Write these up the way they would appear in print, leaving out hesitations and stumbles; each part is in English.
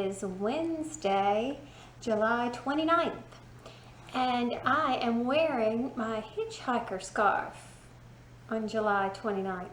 is Wednesday, July 29th, and I am wearing my hitchhiker scarf on July 29th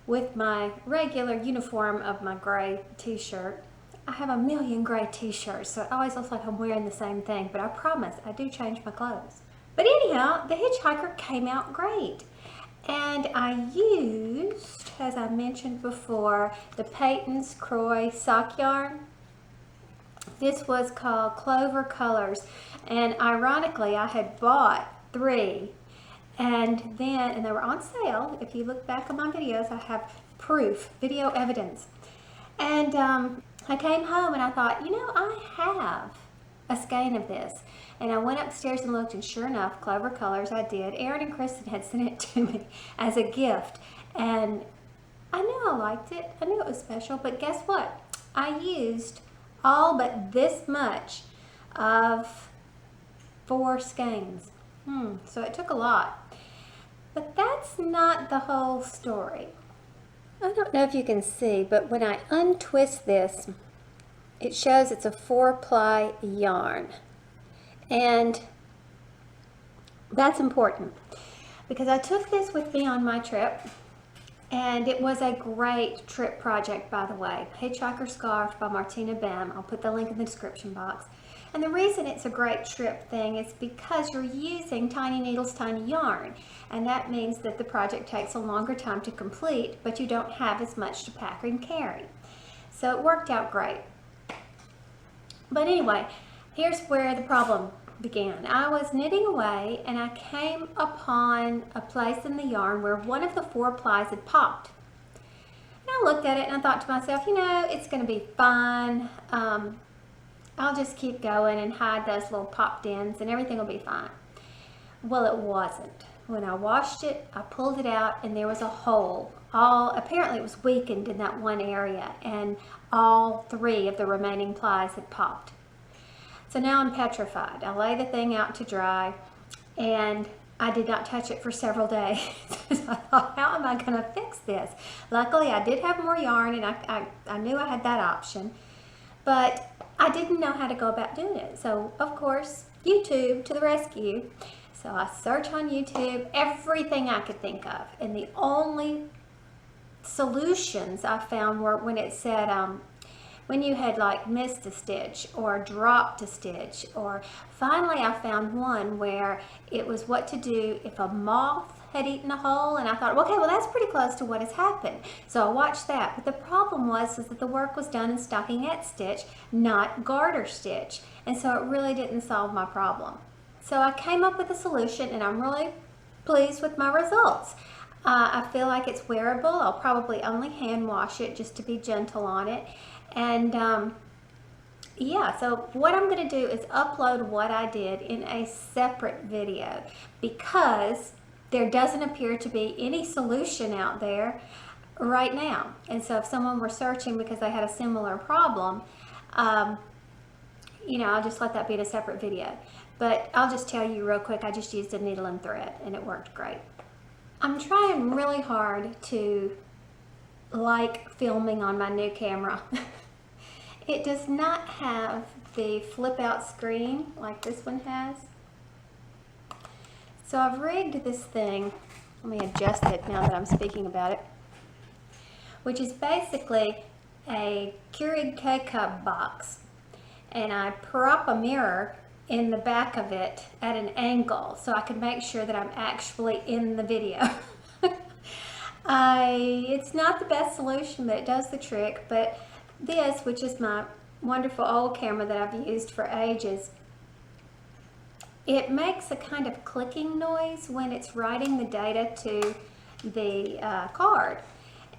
with my regular uniform of my gray t-shirt. I have a million gray t-shirts, so it always looks like I'm wearing the same thing, but I promise I do change my clothes. But anyhow, the hitchhiker came out great. And I used, as I mentioned before, the Payton Kroy sock yarn. This was called Clover Colors, and ironically I had bought 3, and they were on sale. If you look back on my videos, I have proof, video evidence. And I came home and I thought, you know, I have a skein of this. And I went upstairs and looked, and sure enough, Clover Colors, I did. Aaron and Kristen had sent it to me as a gift, and I knew I liked it. I knew it was special, but guess what? I used all but this much of 4 skeins. So it took a lot. But that's not the whole story. I don't know if you can see, but when I untwist this, it shows it's a 4-ply yarn. And that's important because I took this with me on my trip, and it was a great trip project, by the way. Hitchhiker Scarf by Martina Bem. I'll put the link in the description box. And the reason it's a great trip thing is because you're using tiny needles, tiny yarn, and that means that the project takes a longer time to complete, but you don't have as much to pack and carry. So it worked out great. But anyway, here's where the problem began. I was knitting away and I came upon a place in the yarn where one of the 4 plies had popped. And I looked at it and I thought to myself, you know, it's going to be fine. I'll just keep going and hide those little popped ends and everything will be fine. Well, it wasn't. When I washed it, I pulled it out and there was a hole. Apparently it was weakened in that one area, and all 3 of the remaining plies had popped. So now I'm petrified. I lay the thing out to dry, and I did not touch it for several days. I thought, how am I going to fix this? Luckily, I did have more yarn, and I knew I had that option, but I didn't know how to go about doing it. So, of course, YouTube to the rescue. So I searched on YouTube, everything I could think of, and the only solutions I found were when it said, when you had like missed a stitch or dropped a stitch, or finally I found one where it was what to do if a moth had eaten a hole, and I thought, okay, well that's pretty close to what has happened. So I watched that, but the problem was that the work was done in stockinette stitch, not garter stitch, and so it really didn't solve my problem. So I came up with a solution, and I'm really pleased with my results. I feel like it's wearable. I'll probably only hand wash it just to be gentle on it. And yeah, so what I'm going to do is upload what I did in a separate video because there doesn't appear to be any solution out there right now. And so if someone were searching because they had a similar problem, you know, I'll just let that be in a separate video. But I'll just tell you real quick, I just used a needle and thread and it worked great. I'm trying really hard to like filming on my new camera. It does not have the flip out screen like this one has. So I've rigged this thing, let me adjust it now that I'm speaking about it, which is basically a Keurig K-Cup box. And I prop a mirror in the back of it at an angle so I can make sure that I'm actually in the video. It's not the best solution, but it does the trick. But this, which is my wonderful old camera that I've used for ages, it makes a kind of clicking noise when it's writing the data to the card.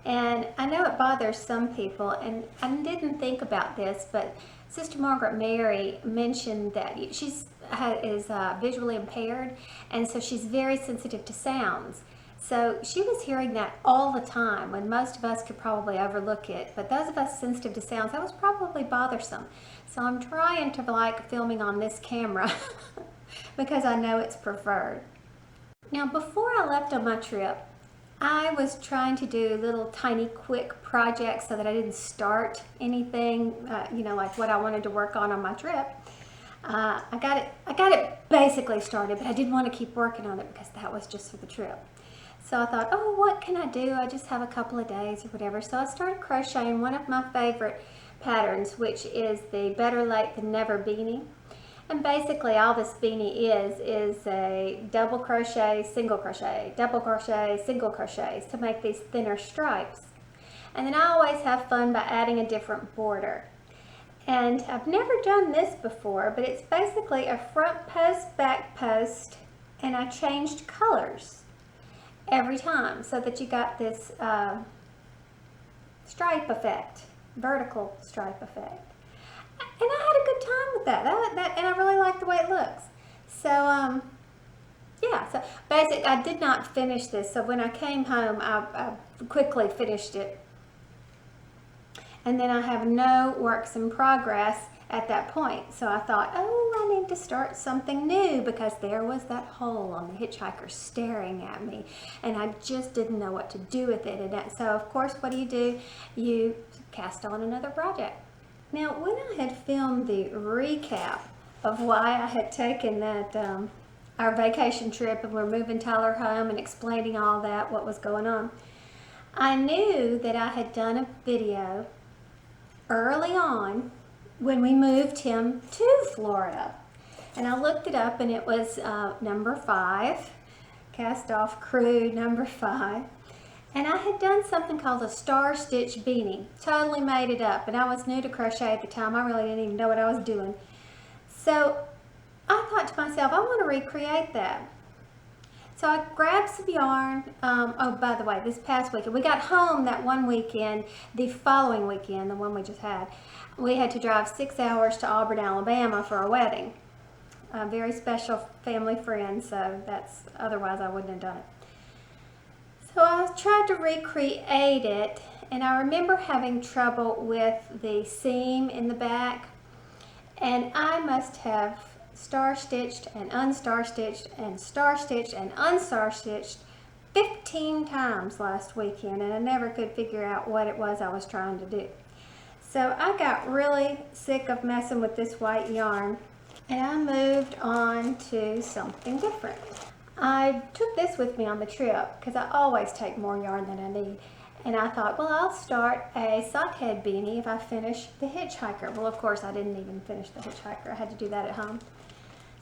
And I know it bothers some people, and I didn't think about this, but Sister Margaret Mary mentioned that she is visually impaired, and so she's very sensitive to sounds. So she was hearing that all the time when most of us could probably overlook it, but those of us sensitive to sounds, that was probably bothersome. So I'm trying to like filming on this camera because I know it's preferred. Now before I left on my trip, I was trying to do little tiny quick projects so that I didn't start anything, you know, like what I wanted to work on my trip. I got it basically started, but I didn't want to keep working on it because that was just for the trip. So I thought, oh, what can I do? I just have a couple of days or whatever. So I started crocheting one of my favorite patterns, which is the Better Late Than Never beanie. And basically all this beanie is a double crochet, single crochet, double crochet, single crochets to make these thinner stripes. And then I always have fun by adding a different border. And I've never done this before, but it's basically a front post, back post, and I changed colors every time so that you got this stripe effect, vertical stripe effect. And I had a good time with that. And I really like the way it looks. So, yeah, so basically I did not finish this. So when I came home, I quickly finished it. And then I have no works in progress at that point. So I thought, oh, I need to start something new because there was that hole on the hitchhiker staring at me. And I just didn't know what to do with it. And so, of course, what do? You cast on another project. Now, when I had filmed the recap of why I had taken that, our vacation trip and we're moving Tyler home and explaining all that, what was going on, I knew that I had done a video early on when we moved him to Florida. And I looked it up and it was number 5, cast off crew number 5. And I had done something called a star stitch beanie. Totally made it up. And I was new to crochet at the time. I really didn't even know what I was doing. So I thought to myself, I want to recreate that. So I grabbed some yarn. Oh, by the way, this past weekend, we got home that one weekend. The following weekend, the one we just had, we had to drive 6 hours to Auburn, Alabama for a wedding. A very special family friend, so otherwise I wouldn't have done it. So I tried to recreate it, and I remember having trouble with the seam in the back, and I must have star stitched and unstar stitched and star stitched and unstar stitched 15 times last weekend, and I never could figure out what it was I was trying to do. So I got really sick of messing with this white yarn, and I moved on to something different. I took this with me on the trip because I always take more yarn than I need. And I thought, well, I'll start a sockhead beanie if I finish the hitchhiker. Well, of course, I didn't even finish the hitchhiker. I had to do that at home.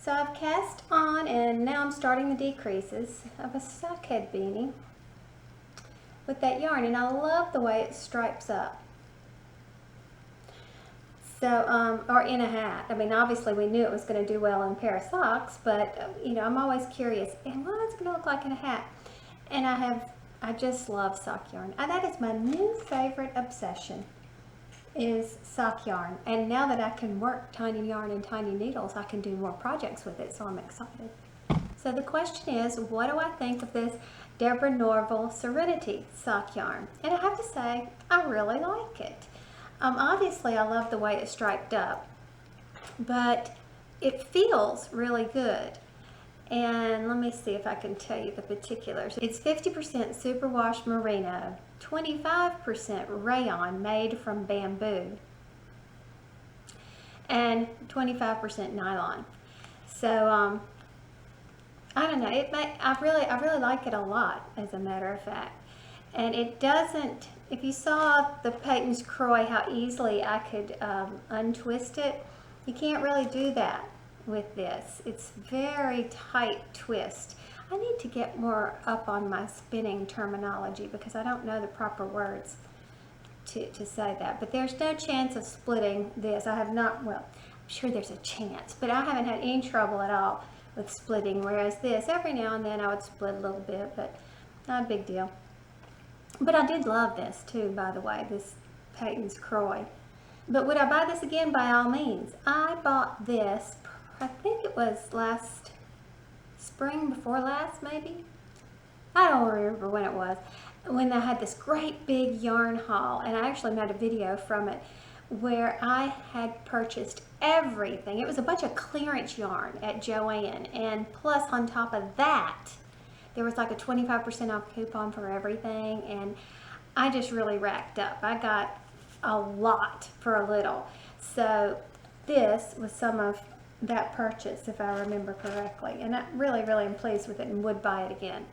So I've cast on, and now I'm starting the decreases of a sockhead beanie with that yarn. And I love the way it stripes up. So, or in a hat. I mean, obviously we knew it was going to do well in a pair of socks, but you know, I'm always curious, and what is it going to look like in a hat? And I just love sock yarn. That is my new favorite obsession, is sock yarn. And now that I can work tiny yarn and tiny needles, I can do more projects with it, so I'm excited. So the question is, what do I think of this Deborah Norville Serenity sock yarn? And I have to say, I really like it. Obviously, I love the way it's striped up, but it feels really good. And let me see if I can tell you the particulars. It's 50% superwash merino, 25% rayon made from bamboo, and 25% nylon. So I don't know. I really like it a lot, as a matter of fact. And it doesn't, if you saw the Payton Kroy, how easily I could untwist it, you can't really do that with this. It's very tight twist. I need to get more up on my spinning terminology because I don't know the proper words to say that. But there's no chance of splitting this. I have not, well, I'm sure there's a chance, but I haven't had any trouble at all with splitting, whereas this, every now and then I would split a little bit, but not a big deal. But I did love this too, by the way, this Payton Kroy. But would I buy this again? By all means. I bought this, I think it was last spring, before last maybe? I don't remember when it was. When I had this great big yarn haul, and I actually made a video from it, where I had purchased everything. It was a bunch of clearance yarn at Joann, and plus on top of that, There was like a 25% off coupon for everything, and I just really racked up. I got a lot for a little. So this was some of that purchase, if I remember correctly, and I really am pleased with it and would buy it again.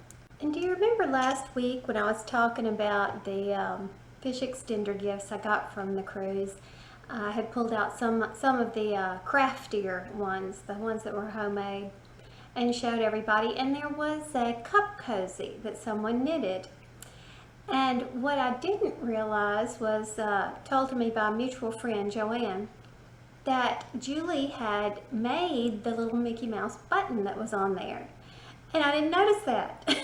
And do you remember last week when I was talking about the fish extender gifts I got from the cruise? I had pulled out some of the craftier ones, the ones that were homemade, and showed everybody. And there was a cup cozy that someone knitted. And what I didn't realize was told to me by a mutual friend, Joanne, that Julie had made the little Mickey Mouse button that was on there. And I didn't notice that.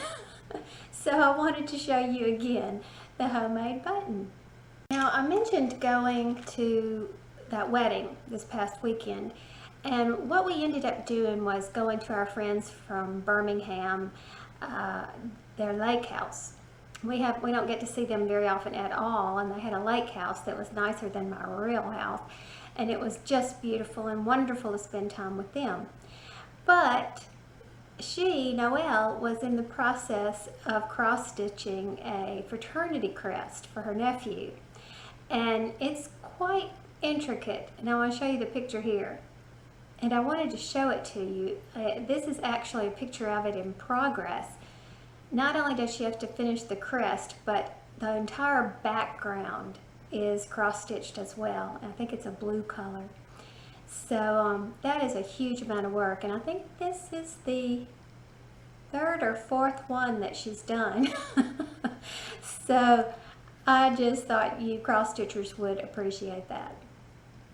So I wanted to show you again the homemade button. Now, I mentioned going to that wedding this past weekend, and what we ended up doing was going to our friends from Birmingham, their lake house. We don't get to see them very often at all, and they had a lake house that was nicer than my real house, and it was just beautiful and wonderful to spend time with them. But Noelle, was in the process of cross-stitching a fraternity crest for her nephew, and it's quite intricate, and I want to show you the picture here. And I wanted to show it to you. This is actually a picture of it in progress. Not only does she have to finish the crest, but the entire background is cross-stitched as well. I think it's a blue color. So that is a huge amount of work, and I think this is the third or fourth one that she's done. So I just thought you cross-stitchers would appreciate that.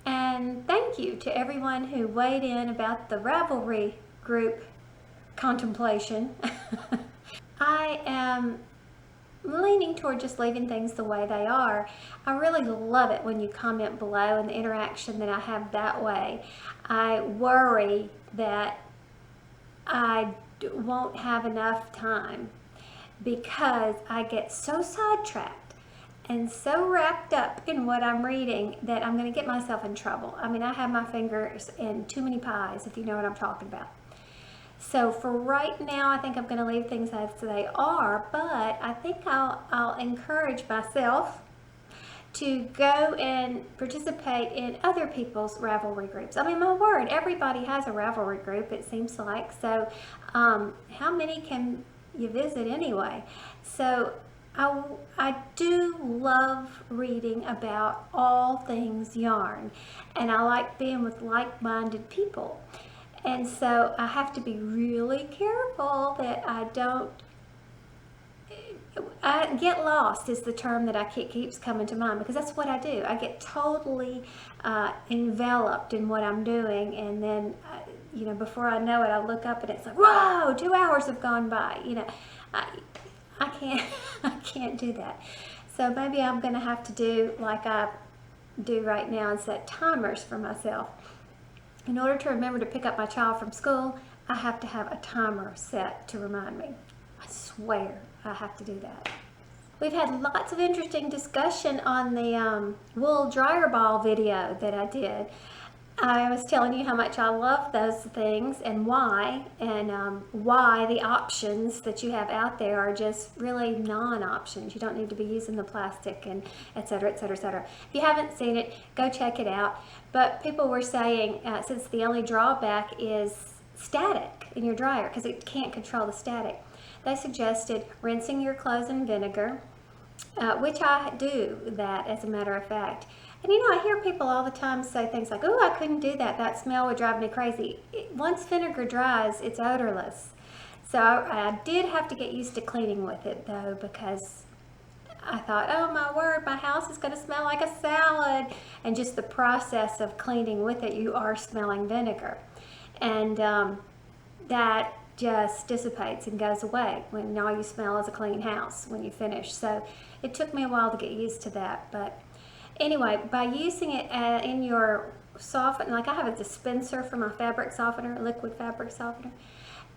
And thank you to everyone who weighed in about the Ravelry group Contemplation. I am leaning toward just leaving things the way they are. I really love it when you comment below and the interaction that I have that way. I worry that I won't have enough time because I get so sidetracked and so wrapped up in what I'm reading that I'm going to get myself in trouble. I mean, I have my fingers in too many pies, if you know what I'm talking about. So for right now, I think I'm going to leave things as they are, but I think I'll encourage myself to go and participate in other people's Ravelry groups. I mean, my word, everybody has a Ravelry group, it seems like. So how many can you visit anyway? So I do love reading about all things yarn, and I like being with like-minded people. And so I have to be really careful that I get lost is the term that keeps coming to mind, because that's what I do. I get totally enveloped in what I'm doing, and then before I know it, I look up and it's like, whoa, 2 hours have gone by. I can't do that. So maybe I'm going to have to do like I do right now and set timers for myself. In order to remember to pick up my child from school, I have to have a timer set to remind me. I swear I have to do that. We've had lots of interesting discussion on the wool dryer ball video that I did. I was telling you how much I love those things and why the options that you have out there are just really non-options. You don't need to be using the plastic and et cetera, et cetera, et cetera. If you haven't seen it, go check it out. But people were saying, since the only drawback is static in your dryer, because it can't control the static, they suggested rinsing your clothes in vinegar, which I do that as a matter of fact. And I hear people all the time say things like, oh, I couldn't do that. That smell would drive me crazy. Once vinegar dries, it's odorless. So I did have to get used to cleaning with it, though, because I thought, oh, my word, my house is going to smell like a salad. And just the process of cleaning with it, you are smelling vinegar. And that just dissipates and goes away when all you smell is a clean house when you finish. So it took me a while to get used to that, but anyway, by using it in your softener, like I have a dispenser for my fabric softener, liquid fabric softener,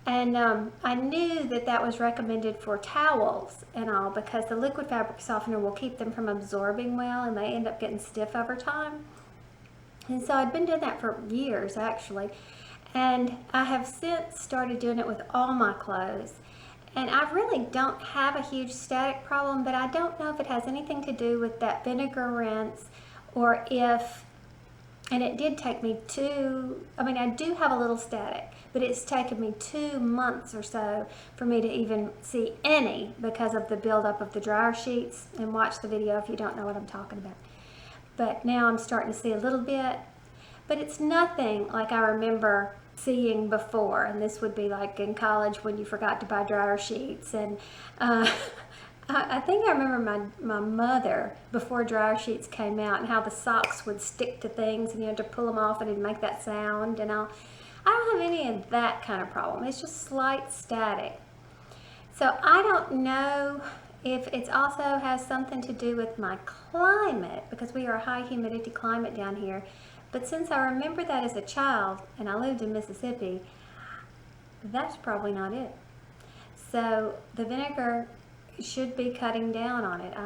and I knew that was recommended for towels and all, because the liquid fabric softener will keep them from absorbing well, and they end up getting stiff over time. And so I'd been doing that for years, actually, and I have since started doing it with all my clothes. And I really don't have a huge static problem, but I don't know if it has anything to do with that vinegar rinse, or if, and it did take me I do have a little static, but it's taken me 2 months or so for me to even see any, because of the buildup of the dryer sheets. And watch the video if you don't know what I'm talking about. But now I'm starting to see a little bit, but it's nothing like I remember seeing before. And this would be like in college when you forgot to buy dryer sheets. And I think I remember my mother, before dryer sheets came out, and how the socks would stick to things and you had to pull them off and it'd make that sound. And I don't have any of that kind of problem. It's just slight static. So I don't know if it also has something to do with my climate, because we are a high humidity climate down here. But since I remember that as a child and I lived in Mississippi, that's probably not it. So the vinegar should be cutting down on it.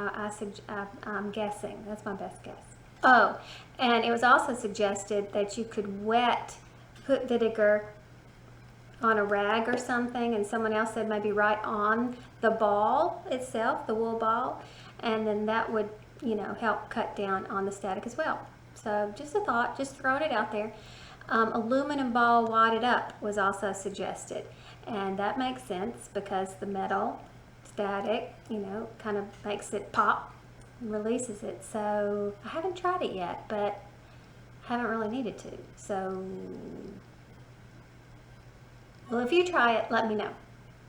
I'm guessing. That's my best guess. Oh, and it was also suggested that you could put vinegar on a rag or something, and someone else said maybe right on the ball itself, the wool ball, and then that would, help cut down on the static as well. So just a thought, just throwing it out there. Aluminum ball wadded up was also suggested, and that makes sense because the metal static, kind of makes it pop and releases it. So I haven't tried it yet, but haven't really needed to. So, well, if you try it, let me know.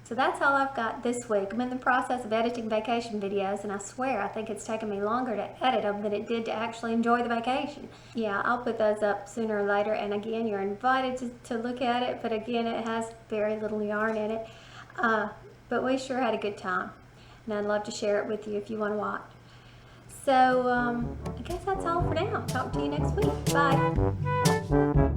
So that's all I've got this week. I'm in the process of editing vacation videos, and I swear I think it's taken me longer to edit them than it did to actually enjoy the vacation. Yeah, I'll put those up sooner or later, and again, you're invited to look at it, but again, it has very little yarn in it. But we sure had a good time, and I'd love to share it with you if you want to watch. So I guess that's all for now. Talk to you next week. Bye.